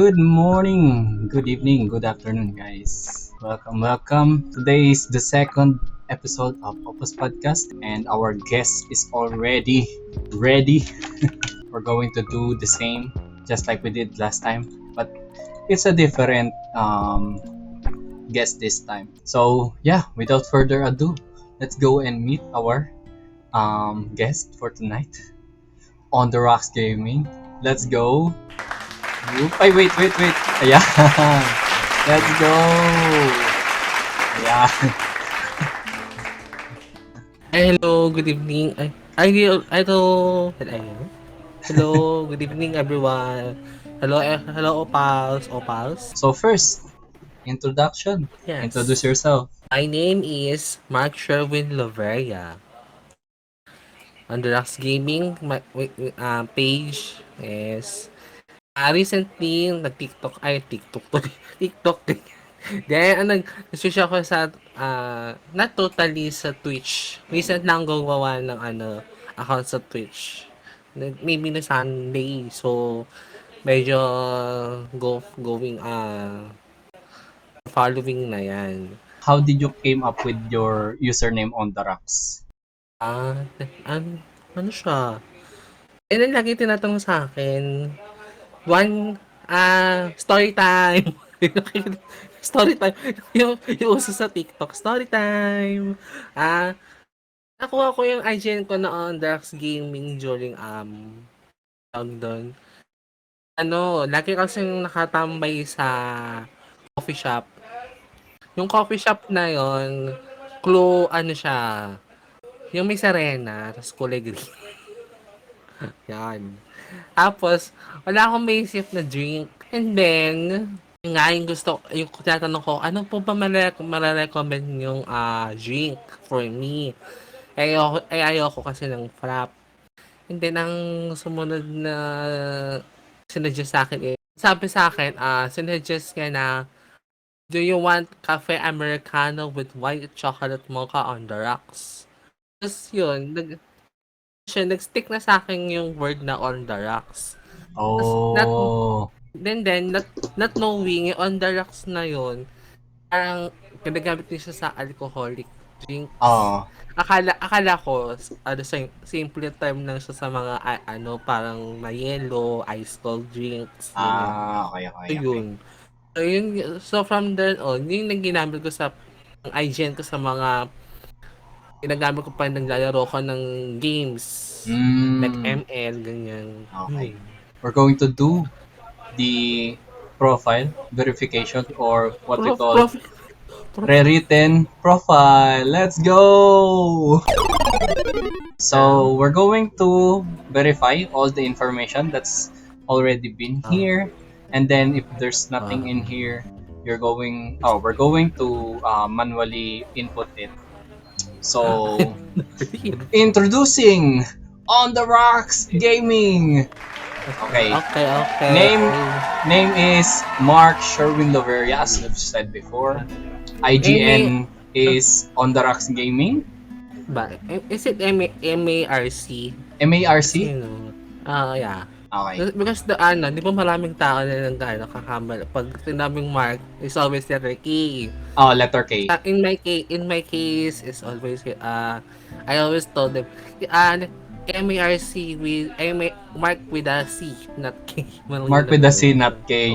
good morning, good evening, good afternoon, guys. Welcome. Today is the second episode of Opus Podcast, and our guest is already ready. We're going to do the same, just like we did last time, but it's a different guest this time. So, yeah, without further ado, let's go and meet our guest for tonight on the Rocks Gaming. Let's go. Ay, wait. Ayan. Let's go. Ayan. Hello, good evening. Hello, good evening everyone. Hello, opals. So first, introduction. Introduce Yes. yourself. My name is Mark Sherwin Loveria. On the Rocks Gaming page is recently nag-TikTok TikTok to. TikTok din. Then nag-switch ako sa not totally sa Twitch. Recent lang gumawa ng account sa Twitch. Maybe na Sunday. So medyo going following na yan. How did you came up with your username on the Rocks? Ah, an ano siya? Lagi tinatanong sa akin, one, story time. Story time. Yung uso sa TikTok, story time. Nakuha ko yung IGN ko noon, Dax Gaming during, tawag doon. Lagi kasing nakatambay sa coffee shop. Yung coffee shop na yon, siya, yung may Serena, tapos kulay green. Yan. Tapos, wala akong maisip na drink. And then, yun nga yung yung tinatanong ko, ano po ba mare-recommend yung drink for me? Ayoko kasi ng frap. And then, ang sumunod na sinuggest sa akin sabi sa akin, sinuggest niya na, do you want cafe americano with white chocolate mocha on the rocks? Tapos yun, nag-stick na sa akin yung word na on the rocks. Oh. Not knowing, yung on the rocks na yun, parang ginagamit din siya sa alcoholic drinks. Oh. Akala ko, simple term lang siya sa mga, parang yellow, ice cold drinks. Okay. Yun. So from then on, yung ginamit ko sa IGN ko sa mga ginagamit ko pa naglalaro ko ng games. Like ML, ganyan. Okay. We're going to do the profile verification, or what we call pre-written profile. Let's go! So we're going to verify all the information that's already been here, and then if there's nothing in here, we're going to manually input it. So introducing On the Rocks Gaming. Okay. Name is Mark Sherwin Loveria, as I've said before. IGN is On the Rocks Gaming. Is it MARC? MARC? Yeah. Okay. Because di ba maraming tao na nakakambal. Pag sinabing Mark, it's always letter K. Oh, letter K. In my case, it's always I always told them, MARC with Mark with a C, not K. Mark with a C, not K.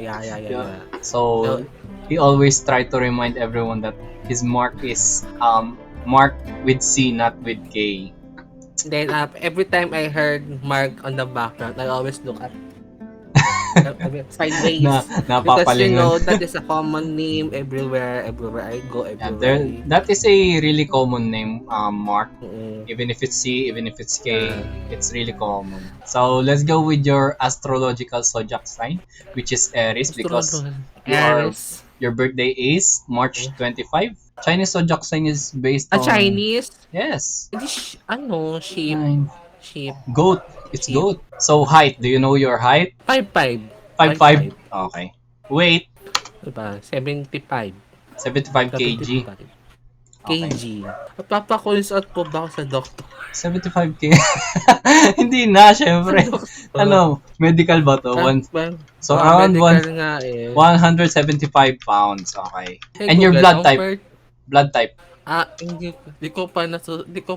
Yeah. So he always try to remind everyone that his mark is Mark with C, not with K. Then every time I heard Mark on the background, I always look at sideways. Because that is a common name everywhere I go, everywhere. That is a really common name, Mark. Even if it's C, even if it's K, it's really common. So let's go with your astrological zodiac sign, which is Aries, because your birthday is March 25. Chinese zodiac sign is based on Chinese? Yes. Sheep. Goat. It's goat. So height, do you know your height? 5'5". 5'5". Okay. Weight? Diba? 75. 75 kg. Okay. kg. Magpapa-consult po ba ako sa doktor? 75K. Hindi na, syempre. Ano, medical ba to? So, around medical nga eh. 175 pounds. Okay. Hey, And your Google, blood type? comfort. Blood type. Hindi ko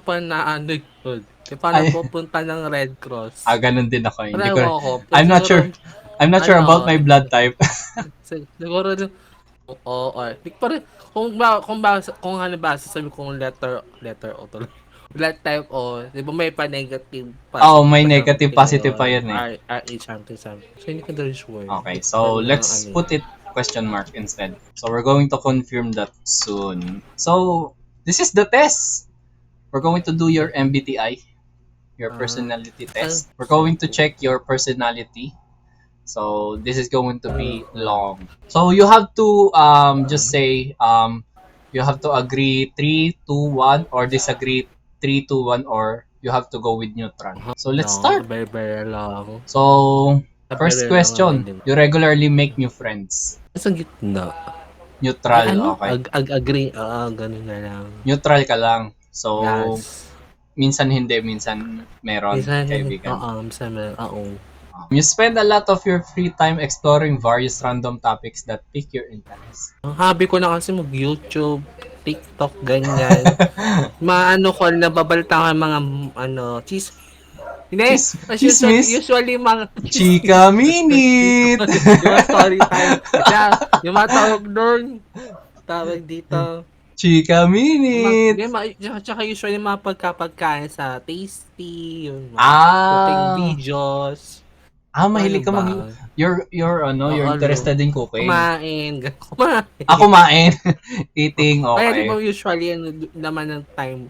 pa na ano yun. Di pa Ay. napupunta ng Red Cross. Ganun din ako. Hindi Pero ko, ewan ko. I'm not sure. I'm not sure Ano, about my blood type. Siguro oo, or kung ano ba sasabi kong letter o to. Blood type o, di ba may pa-negative Oh, may negative, positive pa yun eh. RH something. So, hindi ko din sure. Okay, so let's put it question mark instead. So we're going to confirm that soon. So this is the test. We're going to do your MBTI, your personality test. We're going to check your personality. So this is going to be long. So you have to just say you have to agree 3, 2, 1 or disagree 3, 2, 1 or you have to go with neutral. So let's start. Very long. So first question, you regularly make new friends? Sa gitna. Neutral, okay. Agree, ganun na lang. Neutral ka lang. So, Yes. minsan hindi, minsan meron, kaibigan. Minsan meron, You spend a lot of your free time exploring various random topics that pique your interest. Ang hobby ko na kasi mag-YouTube, TikTok, ganyan. Maano ko, nababalita ko mga, hindi, Chismis? usually mga Chika Minute! yung story time. Yung mga tawag dito. Chika Minute! Tsaka usually mga pagkapagkain sa Tasty, yung mga Ah. cooking videos. Mahilig ka you're interested in cooking. Kumain. Kumain. Eating, okay. Kaya di ba usually naman ng time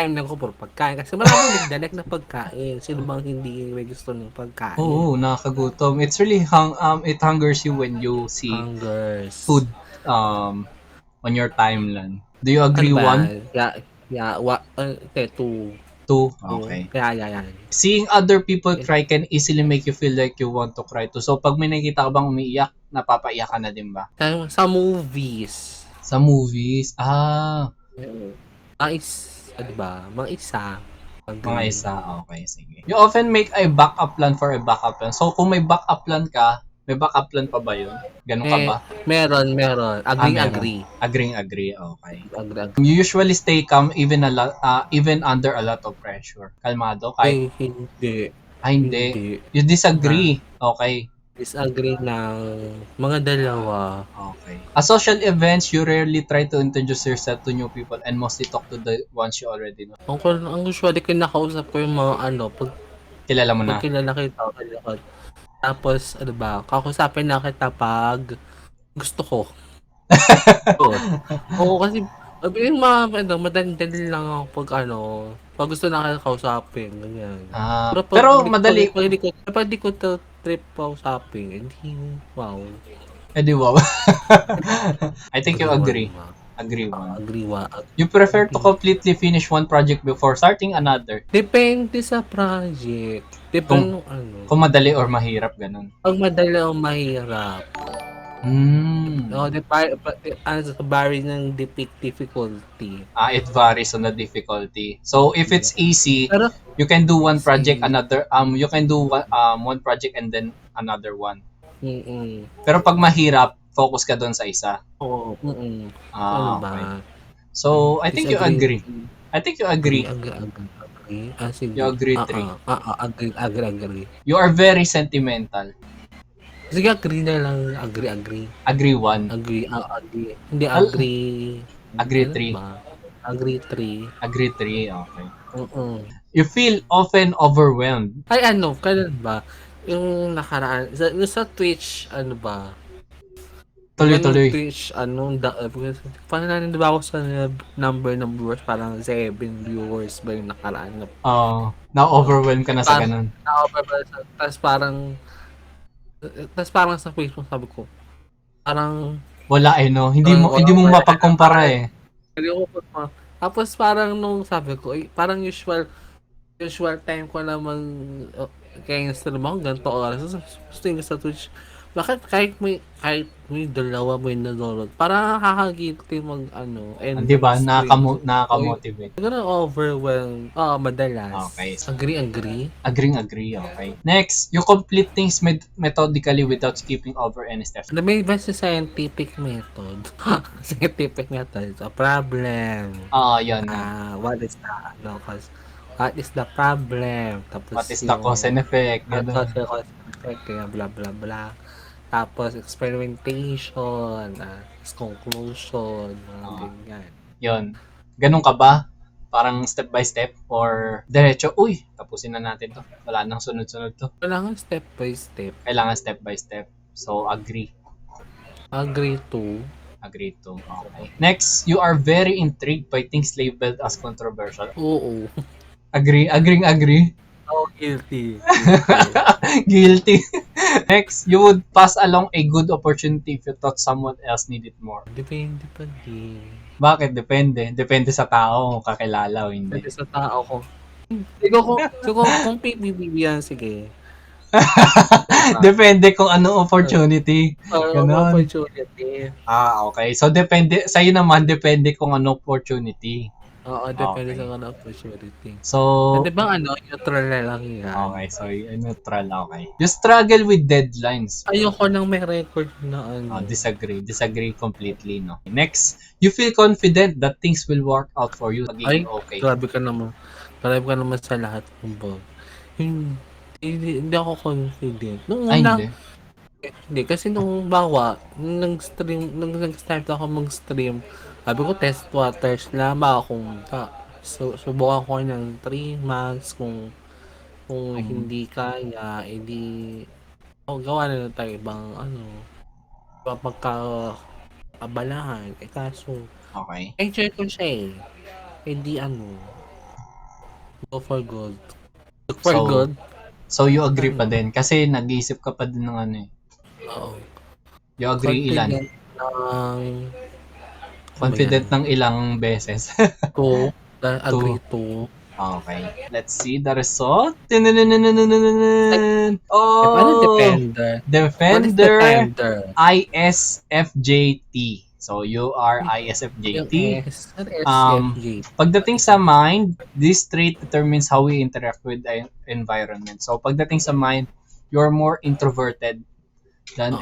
lang ko puro pagkain. Kasi maraming nagdanak na pagkain. Sino bang hindi may gusto ng pagkain? Oo, nakakagutom. It's really it hungers you when you see food on your timeline. Do you agree, one? Two. Two? Okay. Yeah. Seeing other people cry can easily make you feel like you want to cry too. So, pag may nakikita ka bang umiiyak, napapaiyak ka na din ba? Sa movies. Sa movies? Mga isa. Mga isa, okay, sige. You often make a backup plan for a backup plan. So, kung may backup plan ka, may backup plan pa ba yun? Ganun ka ba? Meron. Agree. Agree, okay. Agree. You usually stay calm even under a lot of pressure. Kalmado? Hindi. Hindi. You disagree. Okay. Disagree ng mga dalawa. Okay. At social events, you rarely try to introduce yourself to new people and mostly talk to the ones you already know. Ang usually kinakausap ko yung mga pag kilala mo na. Pag kilala kita. Tapos, kakausapin na kita pag gusto ko. Oo, kasi yung mga madali lang ako pag gusto na kausapin, ganyan. Pero madali. Pag di ko trip kausapin, wow. Wow. I think you agree. Agree one. You prefer to completely finish one project before starting another? Depende sa project. Depende kung madali or mahirap, ganun. Pag madali o mahirap. Varies ng difficulty. It varies on the difficulty. So if it's easy, you can do one project, you can do one project and then another one. Pero pag mahirap, focus ka doon sa isa. Oo. Okay. So I think you agree. Agree. Sige. You agree 3. Agree. You are very sentimental. Sige, agree na lang. Agree. Agree 1. Agree. Hindi, agree. Agree 3. Agree 3. Agree 3, okay. You feel often overwhelmed. Kailan ba? Yung nakaraan, sa Twitch, Tuloy. Twitch, paano ba ako sa number ng viewers? Parang 7 viewers ba yung nakaraan? Na-overwhelm ka na sa ganun. Na-overwhelm. Tapos parang sa Facebook sabi ko, parang wala hindi mo mapagkumpara eh. Tapos parang nung sabi ko, parang usual time ko naman kaya stream ako ganito oras. Gusto sa Twitch, Bakit kahit may dalawa mo yung nanonood, parang nakakagigil end Di ba? ng stream. O Nakaka-motivate. siguro overwhelm, oo, madalas. Okay. Agree. Agree. Okay. Next, you complete things methodically without skipping over any steps. Ano may iba sa scientific method? Scientific method. So, problem. Yun. What is the, what is the problem? Tapos What is the cause yung, and effect? Ganun. kaya bla bla bla. Tapos experimentation, conclusion, mga Ah, ganyan. yun. Ganun ka ba? Parang step by step or diretso, uy, tapusin na natin to. Wala nang sunod-sunod to. Kailangan step by step. Kailangan step by step. So, agree. Agree to. Agree to. Okay. Next, you are very intrigued by things labeled as controversial. Oo. Agree. Oh, guilty. Guilty. Next, you would pass along a good opportunity if you thought someone else needed more. Depende pa din. Bakit? Depende. Depende sa tao kung kakilala o hindi. Depende sa tao ko. Kung PBB yan, sige. Depende kung anong opportunity. Parang Ganon. opportunity. Okay. So, depende. Sa'yo naman, depende kung anong opportunity. Oo, depende Okay. sa kanang opportunity. So, Pwede bang neutral na lang yan? okay. So, neutral. Okay. You struggle with deadlines. Ayoko nang may record na Disagree. Disagree completely, no? Next, you feel confident that things will work out for you. Ay, Magiging okay. grabe ka naman. Grabe ka naman sa lahat ng hindi ako confident. Nung Ay, una, hindi. hindi. Kasi nung nag-start ako mag-stream, sabi ko test waters lamang akong subukan ko ng 3 months kung hindi kaya, edi gawa na lang tayo ibang pagkakabalahan. Kaso, Okay. enjoy ko siya eh. Hindi go for good. Look for So, good. So, you agree pa din. Kasi nag-iisip ka pa din ng ano eh. Oo. You agree ilan? Confident ng ilang beses. To, agree to. Okay. Let's see the result. Oh! Paano defender? What is Defender defender? ISFJT. So, you are ISFJT. SFJ. Pagdating sa mind, this trait determines how we interact with the environment. So, pagdating sa mind, you're more introverted than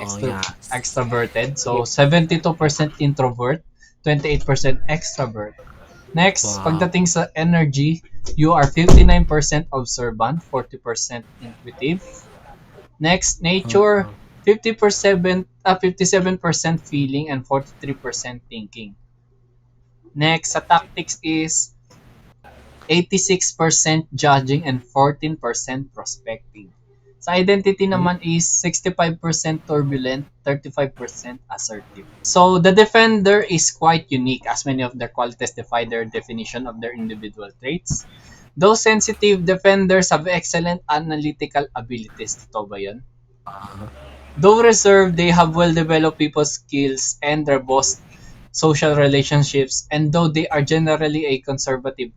extroverted. So, 72% introvert, 28% extrovert. Next, pagdating sa energy, you are 59% observant, 40% intuitive. Next, nature, 57% feeling and 43% thinking. Next, sa tactics is 86% judging and 14% prospecting. Sa identity naman is 65% turbulent, 35% assertive. So, the defender is quite unique as many of their qualities defy their definition of their individual traits. Those sensitive defenders have excellent analytical abilities. Totoo ba yun? Though reserved, they have well-developed people skills and robust social relationships, and though they are generally a conservative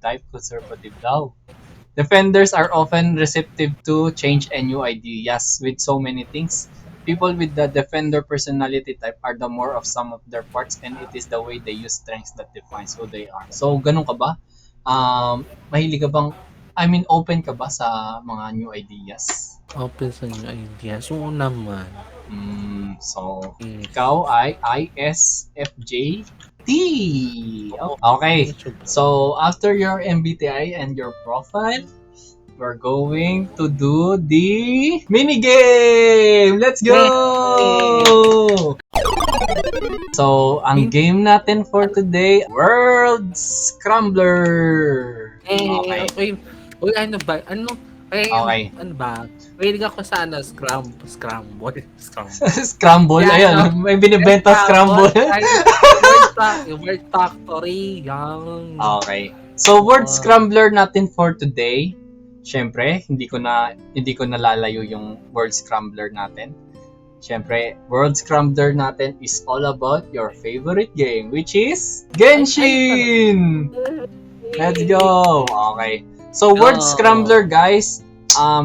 daw. Defenders are often receptive to change and new ideas with so many things. People with the defender personality type are the more of some of their parts, and it is the way they use strengths that defines who they are. So, ganun ka ba? Mahilig ka bang, open ka ba sa mga new ideas? Open sa new ideas. Oo naman. So, ikaw ay ISFJT. Okay. So, after your MBTI and your profile, we're going to do the mini game. Let's go! So, ang game natin for today, World Scrambler. Okay. Uy, ano ba? Okay. Ano ba? Mahilig ako sa scramble. Scramble, ayan. May binibenta scramble. Yung word factory, yung... Okay. So, word scrambler natin for today. Syempre, hindi ko na lalayo yung word scrambler natin. Syempre, word scrambler natin is all about your favorite game, which is Genshin. Let's go. Okay. So, word scrambler, guys,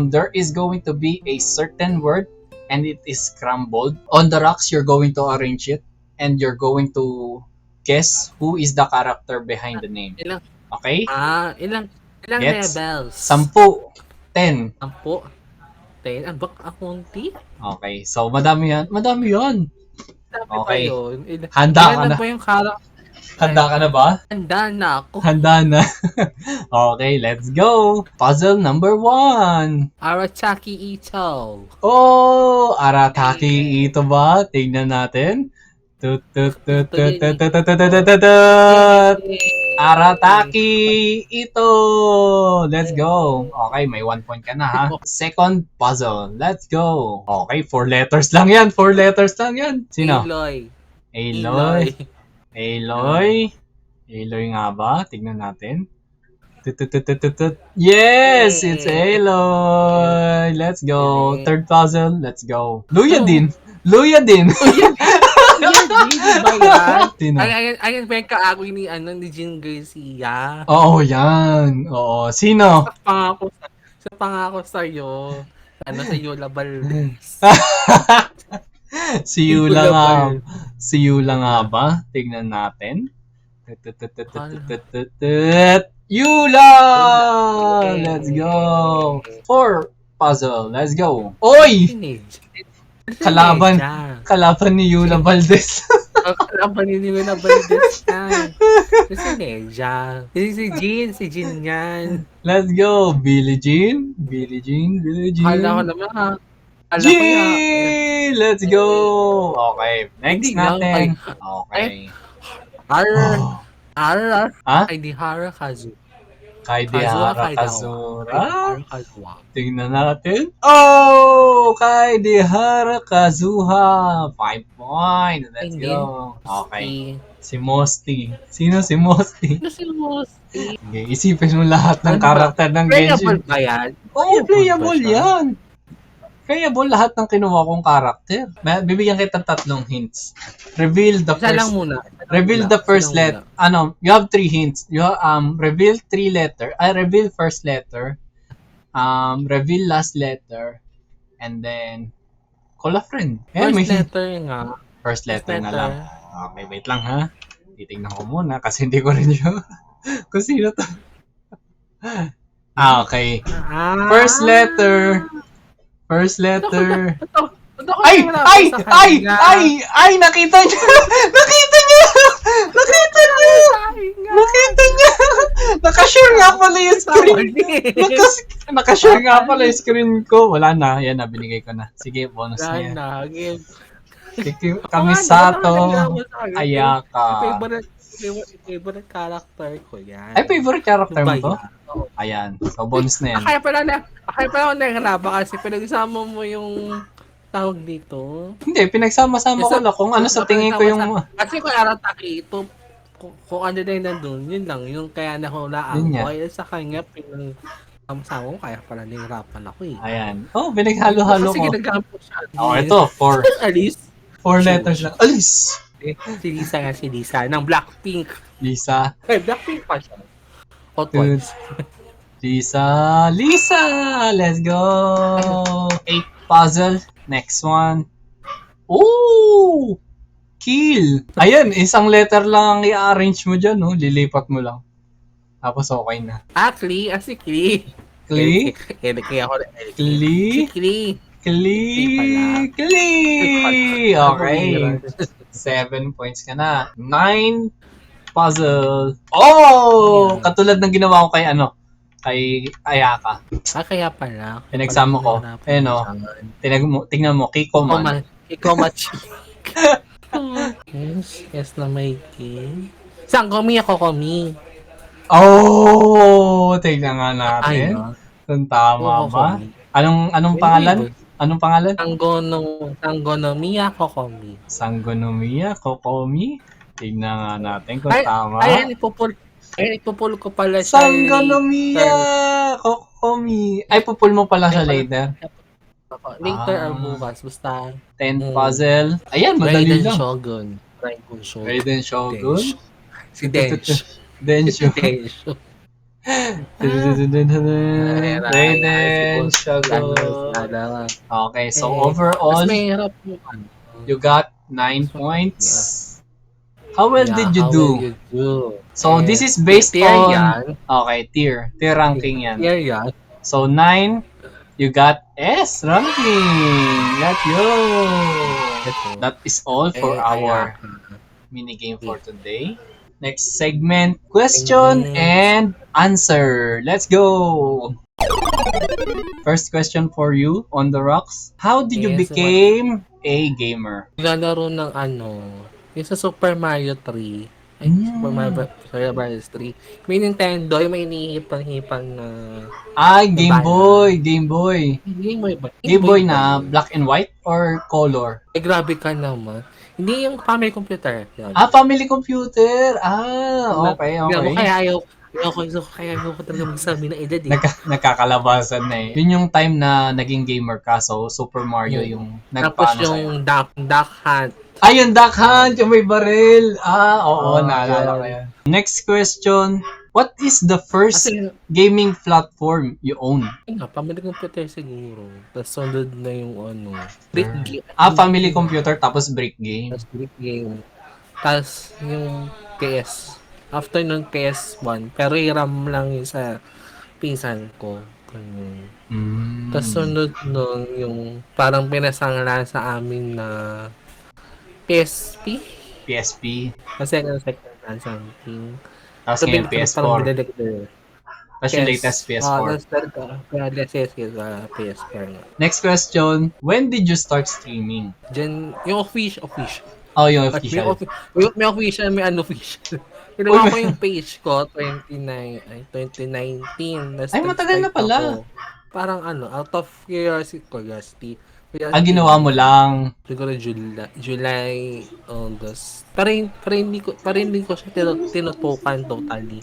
there is going to be a certain word and it is scrambled. On the rocks, you're going to arrange it and you're going to guess who is the character behind the name. Ilang, Okay? ilang Gets? levels? 10, 10. 10. 10. Ang bak akunti? Okay, so madami yan. Madami yan. Sabi Okay. ba yun? Handa ka Ilan na. ba yung character? Handa ka na ba? Handa na ako. Handa na. Okay, let's go. Puzzle number 1. Arachaki Ito. Oh, Arataki ito ba? Tingnan natin. Tut, tut, tut, tut, tut, tut, tut, tut, tut, tut, tut. Arataki ito. Let's go. Okay, may 1 point ka na ha. Second puzzle. Let's go. Okay, 4 letters lang yan. 4 letters lang yan. Sino? Aloy. Aloy. Aloy. Aloy nga ba? Tignan natin. Tut. Yes! It's Aloy! Let's go. Third puzzle. Let's go. Luya din. Luya din. Ba yan? Sino? Ayan ba yung kaagoy ni, ni Jean Garcia? Oo, yan. Oo. Sino? Sa pangako sa'yo. Sa Yola Valdez. Si Yula nga. Si Yula nga ba? Tignan natin. Yula! Let's go! 4 puzzle. Let's go. Oy! Kalaban. Kalaban ni Yula Valdez. Kalaban ni Yula Valdez yan. Si Neja. Si Jean yan. Let's go. Billie Jean. Kala ko naman ha. G! Let's go! Okay, next natin. Okay. Ha? Kaidihara Kazu. Kaidihara Kazura. Tingnan natin. Oh! Kaidihara Kazuha. 5 points. Let's go. Okay. Si Mosty. Sino si Mosty? Si Mosty. Okay, isipin mo lahat ng karakter ng Genshin. Playable ba yan? Oo, playable yan. Playable lahat ng kinuha kong karakter. Bibigyan kita 3 hints. Reveal the Isa lang first. muna. Reveal the first letter. You have 3 hints. You reveal 3 letter. Reveal first letter. Reveal last letter. And then call a friend. First letter nga. First letter na lang. Okay, wait lang ha. Titingnan ko muna kasi hindi ko rin sure kung sino to. Okay. First letter. First letter. Ay! Nakita niya! Nakita niya! Nakashare nga pala yung screen. Nakashare nga pala yung screen ko. Wala na. Yan na, binigay ko na. Sige, bonus na yan. Kamisato. Ayaka. Favorite character ko yan. Ay, favorite character mo to? Ayan. So, bonus na yan. Kaya pala ako nahihirapan kasi pinagsama mo yung tawag dito. Hindi, pinagsama-sama ko lang kung ano sa tingin ko yung... Kasi kung Arataki ito, kung ano na yung nandun, yun lang. Yung kaya nahulaan ko. Ay, sa kanya, sama ko, kaya pala nahihirapan ako eh. Ayan. Oh, pinaghalo-halo ko. Kasi ginagamit ko siya. Oh, ito, 4. Alice. 4 letters lang. Alice! Si Lisa. Ng Blackpink. Lisa. Blackpink pa siya. Hot ones. Lisa! Let's go! 8 puzzle. Next one. Ooh! Kill! Ayan, isang letter lang ang i-arrange mo dyan, no? Lilipat mo lang. Tapos okay na. Klee. Si Klee. Klee? Kaya ako na. Klee? Klee! Okay. 7 points ka na. 9 puzzle. Oh! Katulad ng ginawa ko kay Ayaka. Kaya pala. Pinagsama ko. Ayun o. Tingnan mo, Kikoman. Kikomachi. Yes na may king. Saan komi ako komi? Oh! Tingnan nga natin. Kung tama ba? Anong pangalan? Anong pangalan? Sanggonomiya Kokomi. Sanggonomiya Kokomi? Tingnan nga natin kung tama. Ayan, ipupul ko pala siya. Sanggonomiya Kokomi. Ay, pupul mo pala siya later. Later or bukas. Basta. 10 puzzle. Ayan, madali lang. Raiden Shogun. Si Densho. Si Densho. Raiden, Shogun. Okay, so overall, mahirap yung ano. you got 9 points. How well Yeah, did you how will do? you do? So this is Tier based tier on yan. okay, tier ranking yan. Tier yan. So 9, you got S ranking. Let's go. Ito. That is all for Kaya, our mini game for today. Next segment, question and answer. Let's go. First question for you on the rocks. How did you yes, what? became a gamer? Naglalaro ng ano, yung sa Super Mario 3. Ay, Super Mario 3. May Nintendo, yung may hinihipang-hipang na Ay, Game bala. Boy, Game Boy. Game Boy ba? Game Game Boy Boy ba na yun? black and white or color? Eh, grabe ka naman. Hindi yung family computer. Yan. Ah, family computer. Ah, okay, Tignan mo, okay. kaya ayaw ko talaga magsabi ng edad eh. Nagkakalabasan na eh. Yun yung time na naging gamer ka, so Super Mario Oo. yung Tapos nagpaano sa'yo. yung Duck Hunt. Ay, yung Duck Hunt, yung may baril. Ah, oo, naalala ko Yan. yan. Next question. What is the first Kasi, gaming platform you own? yun nga, family computer siguro. Tapos sunod na yung ano, brick game. Ah, family computer tapos brick game. Tapos brick game. Tapos yung PS. After nun PS1. Pero hiram lang yung sa pinsan ko. Ganun. Tapos sunod nun yung parang pinasangla sa amin na PSP. PSP. Kasi second hand something. Tapos ngayon PS4. Tapos yung latest PS4. Yes, PS4 nga. Next question. When did you start streaming? Yung official. Oh, yung May, official. may official, may unofficial. Ginawa ko yung page ko, 2019. Ay, matagal na pala. Ako. Parang ano, out of curiosity. Ginawa mo lang. Siguro July, August. Pero hindi ko siya tinutukan totally.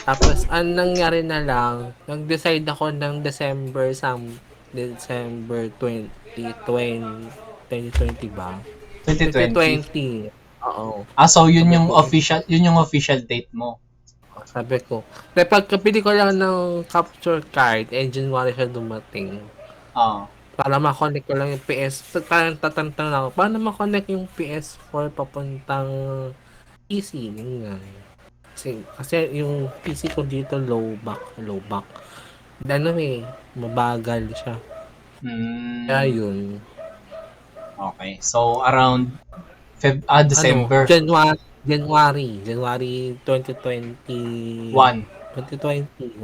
Tapos, ang nangyari na lang, nag-decide ako ng December 2020 ba? 2020. 2020. Oo. Ah, so yun Sabi yung ko, official date mo. sabi ko. Kaya pagkabili ko lang ng capture card, January siya dumating. Ah. Para ma-connect ko lang yung PS. Parang tatantan ako, paano ma-connect yung PS4 papuntang PC? Ganyan. Kasi yung PC ko dito low back. Ano mabagal siya. Kaya yun. Okay. So, around December. January 2021. 2021.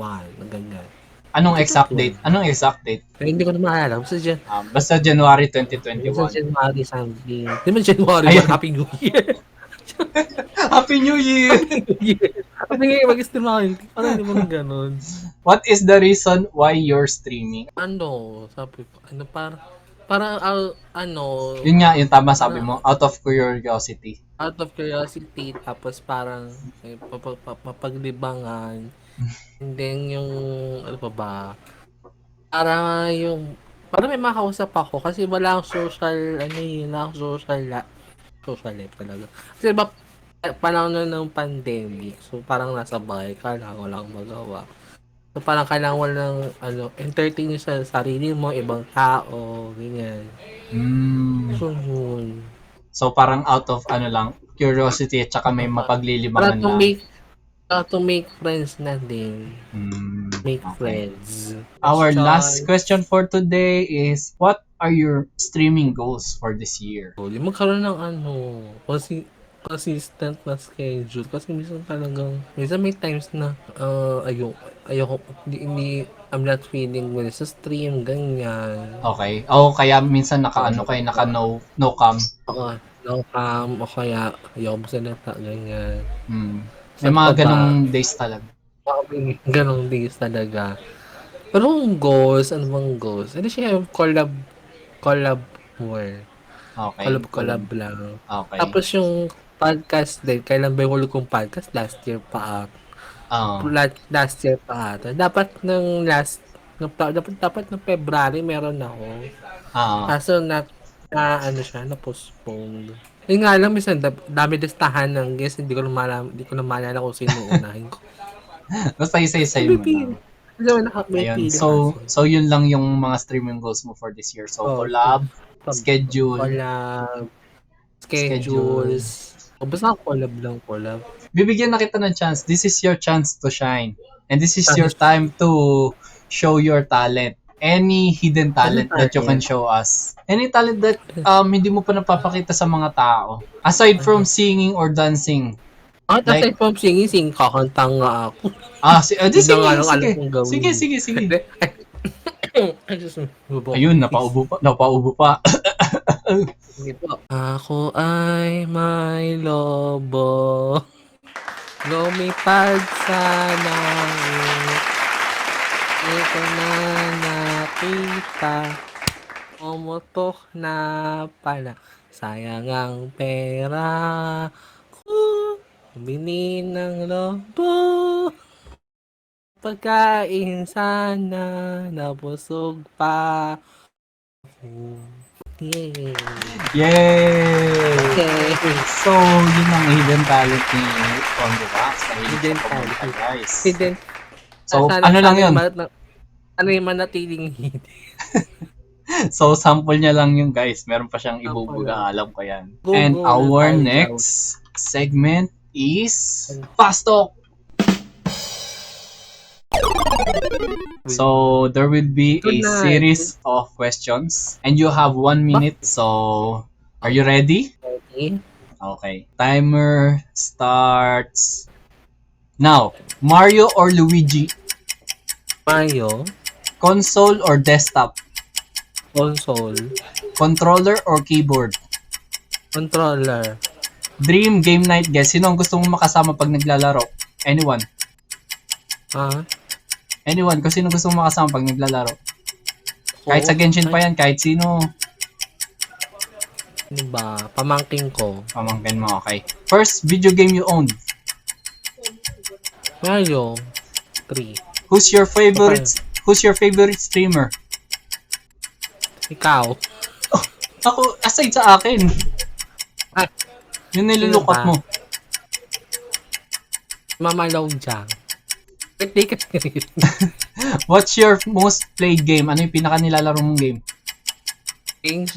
Ganyan. Anong exact date? Pero hindi ko na maalala. Basta January Basta 2021. January something. Di ba January? Happy New Year. Happy New Year! Kasi ngayon mag-stream ako. Parang hindi mo na ganun. What is the reason why you're streaming? Sabi ko, parang Yun nga, yung tama sabi mo, out of curiosity. out of curiosity, tapos parang mapaglibangan. And then yung, ano pa ba, parang may makausap ako kasi wala akong social life talaga. Kasi ba, panahon na ng pandemic, so parang nasa bahay ka lang, wala akong magawa. So parang kailangan mo lang, entertain sa sarili mo, ibang tao, ganyan. So yun. So parang out of curiosity at saka may mapaglilibangan na. To make friends na din. Make Okay. friends. Our last question for today is, what are your streaming goals for this year? Magkaroon ng consistent na schedule. Kasi minsan may times na ayoko, I'm not feeling well sa stream, ganyan. Okay. Kaya minsan naka no cam. No cam, o kaya ayoko magsalita, ganyan. May mga ganong days talaga. Ganong days talaga. Pero ano bang goals? Ano siya, collab more. Okay. Collab lang. Okay. Tapos yung podcast din, kailan ba yung huli kong podcast? Last year pa ata. Dapat ng February meron ako. Kaso na postpone. Yung nga lang, minsan dami listahan ng guest, hindi ko na maalala kung sino unahin ko. Basta isa-isayin mo May lang. may Ayun. pili So, kasi. so yun lang yung mga streaming goals mo for this year. So, Oh, collab, schedule, collab, schedule. schedules. O basta collab lang, collab. Bibigyan na kita ng chance. This is your chance to shine. And this is your Ano time to show your talent. Any hidden talent that you can talent? show us. Any talent that hindi mo pa napapakita sa mga tao. Aside from singing or dancing. Like, Aside from singing, kakanta nga ako. di Yun na nga sige, lang alam sige. kong gawin. Sige, sige, sige. Ay, Diyos mo. Ayun, napaubo pa. Sige po. Ako ay may lobo. Lumipad sa langit. Ito na nakita. Umutok na pala. Sayang ang pera ko. Bili ng lobo. Pagkain sana. Nabusog pa. Yay! Yay! Okay. So, yun ang hidden talent ni On The Rocks. Nahilig Hidden siya kumanta, talent. guys. Hidden. So, ano lang yun? Ano yung manatiling hidden? So, sample niya lang yung guys. Meron pa siyang Sample ibubuga. lang. Alam ko yan. Go, And go, our tayo next segment is Fast Talk. So, there will be a Tonight. series of questions. And you have 1 minute. So, are you ready? Okay. Okay. Timer starts now. Mario or Luigi? Mario. Console or desktop? Console. Controller or keyboard? Controller. Dream game night guest. Sino ang gusto mong makasama pag naglalaro? Anyone? Ah? Anyone? Kung sino gusto mong makasama pag naglalaro? Kahit sa Genshin pa yan, kahit sino. Ano ba? Pamangking ko. Pamangkin mo, okay. First video game you owned? Mario. 3. Who's your favorite streamer? Ikaw. Ako, aside sa akin. Ah, Yung nilulukot sino ba? mo. Mamalaw dyan. Hindi ka What's your most played game? Ano yung pinaka nilalaro mong game?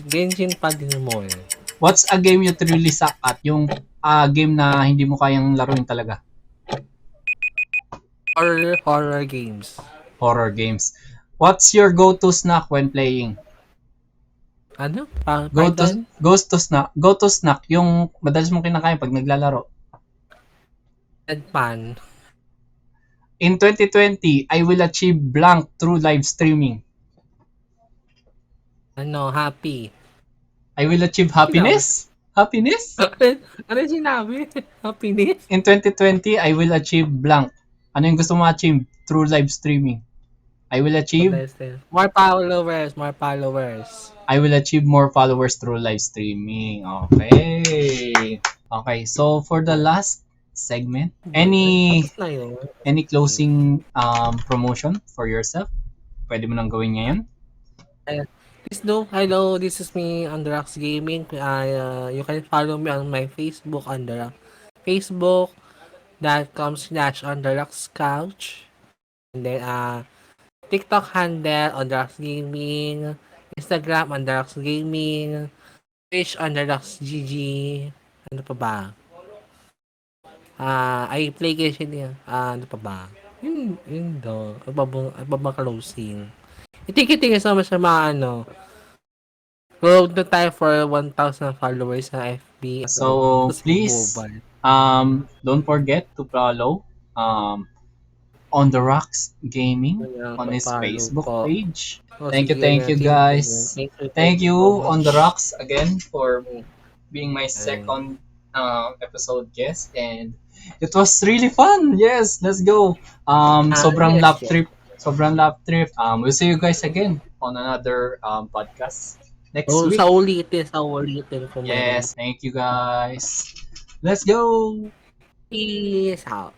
Genshin pa din mo eh. What's a game you truly suck at? Yung game na hindi mo kayang laruin talaga. Horror games. Horror games. What's your go-to snack when playing? Ano? Go-to snack. Yung madalas mong kinakain pag naglalaro. Pan. In 2020, I will achieve blank through live streaming. Ano? Happy. I will achieve happiness? Happiness? Ano yung sinabi? Happiness? In 2020, I will achieve blank. Ano yung gusto mo achieve through live streaming? I will achieve More followers. More followers. I will achieve more followers through live streaming. Okay. Okay, so for the last segment, any Tapos na yun. closing promotion for yourself? Pwede mo nang gawin ngayon? Please do. Hello, this is me, Underax Gaming. You can follow me on my Facebook, facebook.com/underaxcouch. And then, TikTok handle, Underax Gaming. Instagram, Underax Gaming. Twitch, Underax GG. Ano pa ba? I play Genshin yan. Ano pa ba? Yun daw. Ano ba closing? Itik-itik sa mga road na tayo for 1,000 followers sa FB. So, please, don't forget to follow On The Rocks Gaming on his Facebook page. Thank you guys. Thank you On The Rocks again for being my second episode guest, and it was really fun. Yes, let's go. Sobrang lap trip. We'll see you guys again on another podcast next week. Sa ulitin. Yes, thank you guys. Let's go. Peace out.